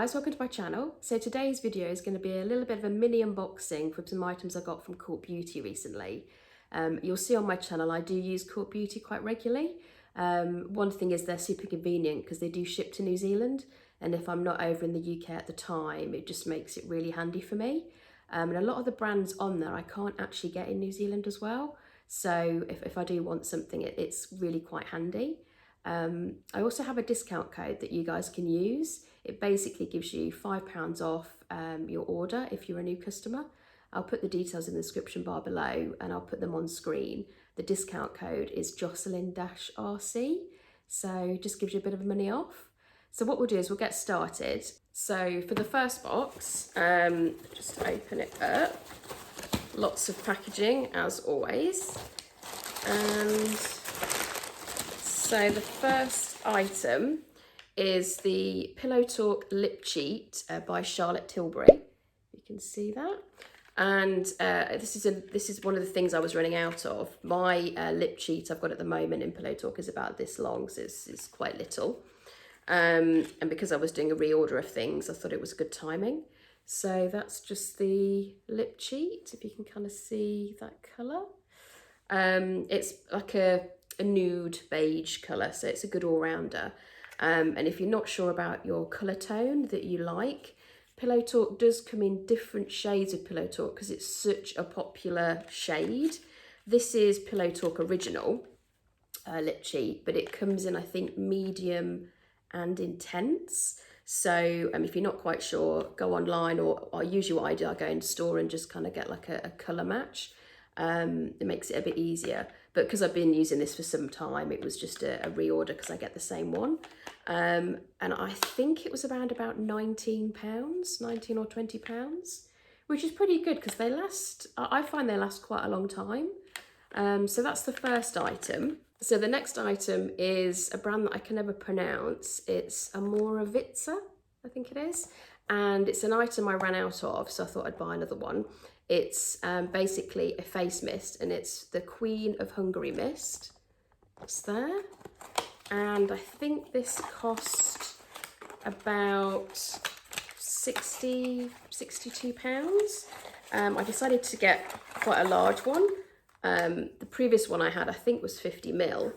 guys, welcome to my channel. So today's video is going to be a little bit of a mini unboxing from some items I got from Court Beauty recently. You'll see on my channel I do use Court Beauty quite regularly. One thing is they're super convenient because they do ship to New Zealand, and if I'm not over in the UK at the time, it just makes it really handy for me. And a lot of the brands on there I can't actually get in New Zealand as well, so if I do want something, it's really quite handy. I also have a discount code that you guys can use. It basically gives you £5 off your order if you're a new customer. I'll put the details in the description bar below and I'll put them on screen. The discount code is JOCELYN-RC, so just gives you a bit of money off. So what we'll do is we'll get started. So for the first box, just open it up. Lots of packaging as always. And so the first item is the Pillow Talk Lip Cheat by Charlotte Tilbury. You can see that. And this is one of the things I was running out of. My lip cheat I've got at the moment in Pillow Talk is about this long, so it's quite little. And because I was doing a reorder of things, I thought it was good timing. So that's just the lip cheat, if you can kind of see that colour. It's like a nude beige colour, so it's a good all-rounder. And if you're not sure about your colour tone that you like, Pillow Talk does come in different shades of Pillow Talk because it's such a popular shade. This is Pillow Talk Original lip cheat, but it comes in, I think, medium and intense. So if you're not quite sure, go online, or usually what I do, I go in store and just kind of get like a colour match. It makes it a bit easier, but because I've been using this for some time, it was just a reorder because I get the same one. And I think it was around about £19, 19 or £20, which is pretty good because they last, I find they last quite a long time. So that's the first item. So the next item is a brand that I can never pronounce. It's Omorovicza, I think it is. And it's an item I ran out of, so I thought I'd buy another one. It's basically a face mist, and it's the Queen of Hungary mist. It's there. And I think this cost about £62. I decided to get quite a large one. The previous one I had, I think, was 50ml.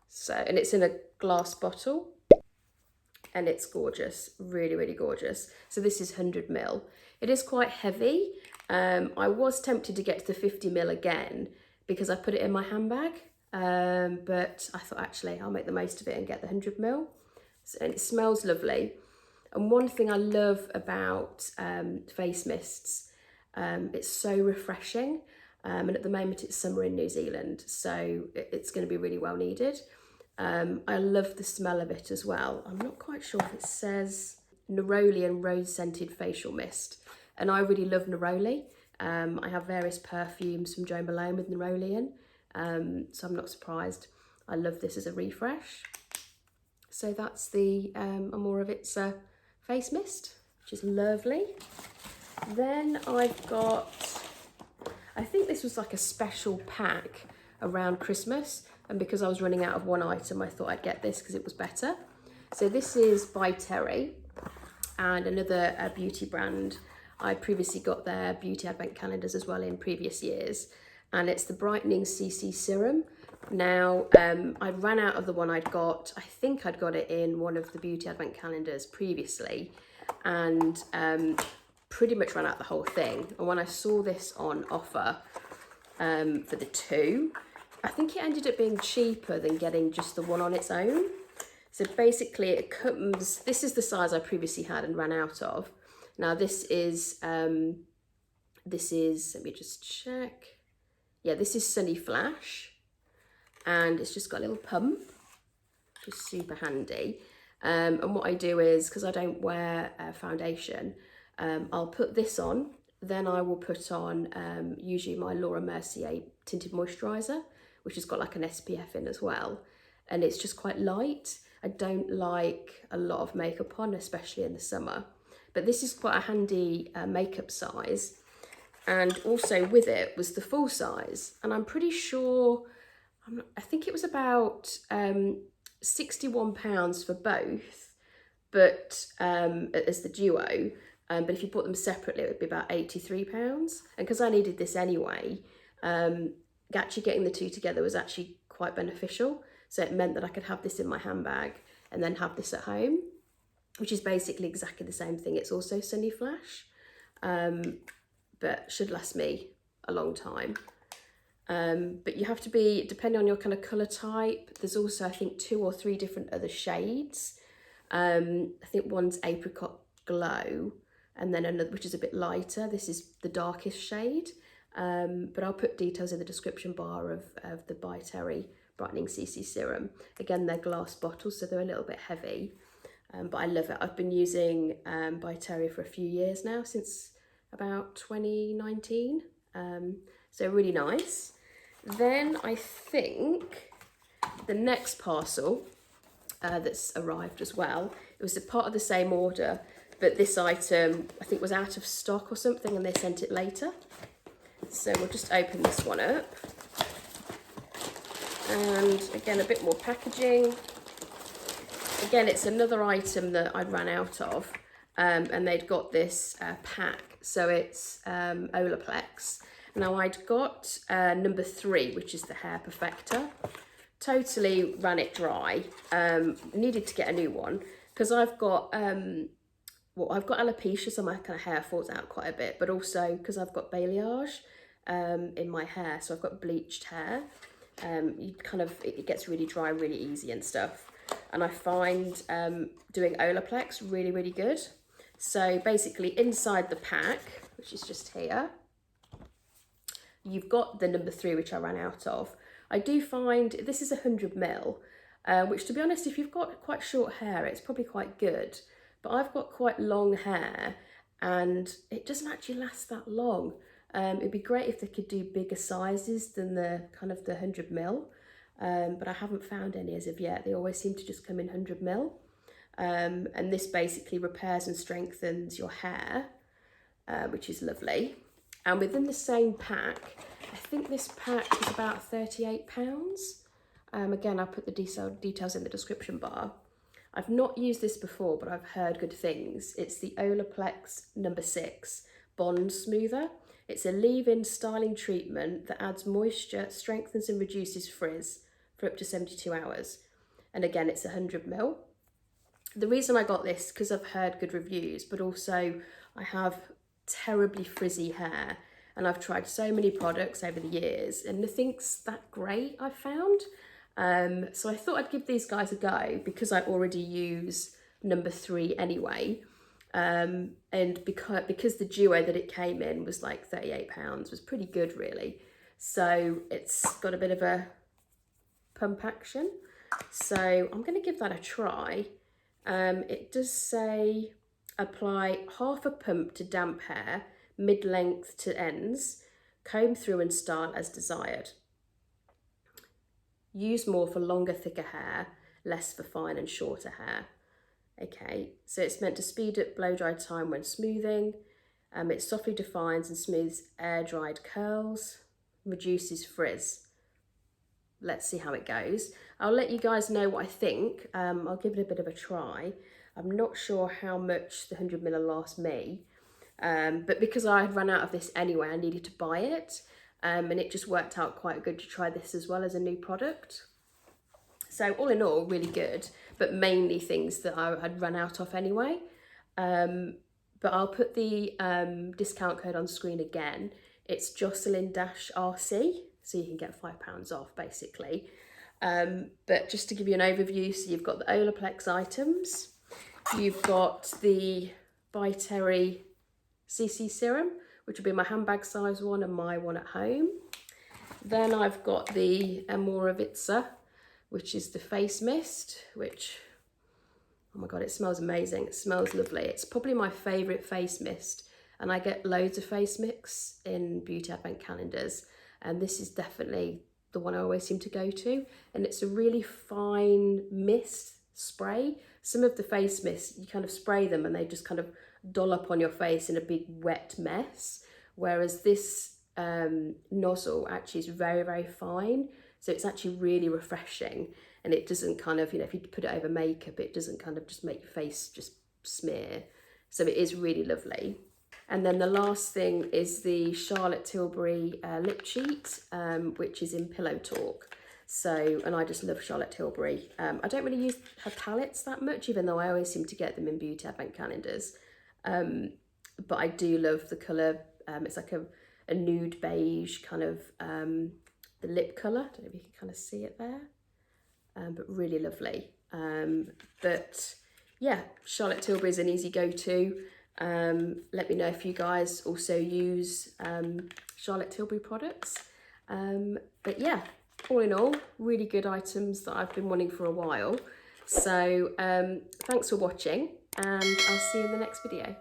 So, and it's in a glass bottle. And it's gorgeous, really, really gorgeous. So this is 100ml. It is quite heavy. I was tempted to get to the 50ml again because I put it in my handbag. But I thought, actually, I'll make the most of it and get the 100ml. So, and it smells lovely. And one thing I love about face mists, it's so refreshing. And at the moment it's summer in New Zealand, so it's going to be really well needed. I love the smell of it as well. I'm not quite sure if it says neroli and rose scented facial mist, and I really love neroli. I have various perfumes from Jo Malone with neroli in, so I'm not surprised. I love this as a refresh. So that's the Omorovicza face mist, which is lovely. Then I've got, I think this was like a special pack around Christmas, and because I was running out of one item, I thought I'd get this because it was better. So this is by Terry, and another beauty brand. I previously got their beauty advent calendars as well in previous years, and it's the Brightening CC Serum. Now, I ran out of the one I'd got. I think I'd got it in one of the beauty advent calendars previously, and pretty much ran out the whole thing. And when I saw this on offer for the two, I think it ended up being cheaper than getting just the one on its own. So basically it comes, this is the size I previously had and ran out of. Now this is, let me just check. Yeah, this is Sunny Flash, and it's just got a little pump, which is super handy. And what I do is, because I don't wear foundation, I'll put this on, then I will put on usually my Laura Mercier tinted moisturiser, which has got like an SPF in as well, and it's just quite light. I don't like a lot of makeup on, especially in the summer, but this is quite a handy makeup size. And also with it was the full size, and I'm pretty sure, I think it was about £61 for both, but as the duo. But if you bought them separately, it would be about £83. And because I needed this anyway, actually getting the two together was actually quite beneficial. So it meant that I could have this in my handbag and then have this at home, which is basically exactly the same thing. It's also Sunny Flash, but should last me a long time. But you have to be, depending on your kind of colour type, there's also, I think, 2 or 3 different other shades. I think one's Apricot Glow, and then another, which is a bit lighter. This is the darkest shade. But I'll put details in the description bar of the By Terry Brightening CC Serum. Again, they're glass bottles, so they're a little bit heavy. But I love it. I've been using By Terry for a few years now, since about 2019. So really nice. Then I think the next parcel that's arrived as well, it was a part of the same order, but this item I think was out of stock or something and they sent it later. So we'll just open this one up. And again, a bit more packaging. Again, it's another item that I'd run out of, and they'd got this pack. So it's Olaplex. Now I'd got number 3, which is the Hair Perfector. Totally ran it dry. Needed to get a new one because I've got I've got alopecia, so my kind of hair falls out quite a bit, but also because I've got balayage in my hair, so I've got bleached hair. It gets really dry really easy and stuff. And I find doing Olaplex really, really good. So basically inside the pack, which is just here, you've got the number 3, which I ran out of. I do find this is 100 ml, which, to be honest, if you've got quite short hair, it's probably quite good. But I've got quite long hair and it doesn't actually last that long. It'd be great if they could do bigger sizes than the 100 ml. But I haven't found any as of yet. They always seem to just come in 100 ml. And this basically repairs and strengthens your hair, which is lovely. And within the same pack, I think this pack is about £38. Again, I'll put the details in the description bar. I've not used this before, but I've heard good things. It's the Olaplex number 6 Bond Smoother. It's a leave-in styling treatment that adds moisture, strengthens and reduces frizz for up to 72 hours. And again, it's 100 ml. The reason I got this, because I've heard good reviews, but also I have terribly frizzy hair and I've tried so many products over the years and nothing's that great, I've found. So I thought I'd give these guys a go because I already use number 3 anyway. And because the duo that it came in was like £38, was pretty good really. So it's got a bit of a pump action. So I'm going to give that a try. It does say apply half a pump to damp hair, mid-length to ends, comb through and style as desired. Use more for longer, thicker hair, less for fine and shorter hair. Okay, so it's meant to speed up blow dry time when smoothing. It softly defines and smooths air-dried curls, reduces frizz. Let's see how it goes. I'll let you guys know what I think. I'll give it a bit of a try. I'm not sure how much the 100 ml will last me, but because I had run out of this anyway, I needed to buy it. And it just worked out quite good to try this as well as a new product. So all in all, really good, but mainly things that I had run out of anyway. But I'll put the discount code on screen again. It's JOCELYN-RC, so you can get £5 off basically. But just to give you an overview, so you've got the Olaplex items, you've got the By Terry CC Serum, which will be my handbag size one and my one at home. Then I've got the Omorovicza, which is the face mist, which, oh my God, it smells amazing. It smells lovely. It's probably my favourite face mist, and I get loads of face mix in beauty advent calendars, and this is definitely the one I always seem to go to. And it's a really fine mist spray. Some of the face mists, you kind of spray them and they just kind of doll up on your face in a big wet mess, whereas this nozzle actually is very, very fine, So it's actually really refreshing, and it doesn't kind of, you know, if you put it over makeup, it doesn't kind of just make your face just smear. So it is really lovely. And then the last thing is the Charlotte Tilbury lip cheat, which is in Pillow Talk. So, and I just love Charlotte Tilbury. I don't really use her palettes that much, even though I always seem to get them in beauty advent calendars. But I do love the colour. It's like a nude beige kind of the lip colour. I don't know if you can kind of see it there, but really lovely. But yeah, Charlotte Tilbury is an easy go-to. Let me know if you guys also use Charlotte Tilbury products. But yeah, all in all, really good items that I've been wanting for a while. So thanks for watching, and I'll see you in the next video.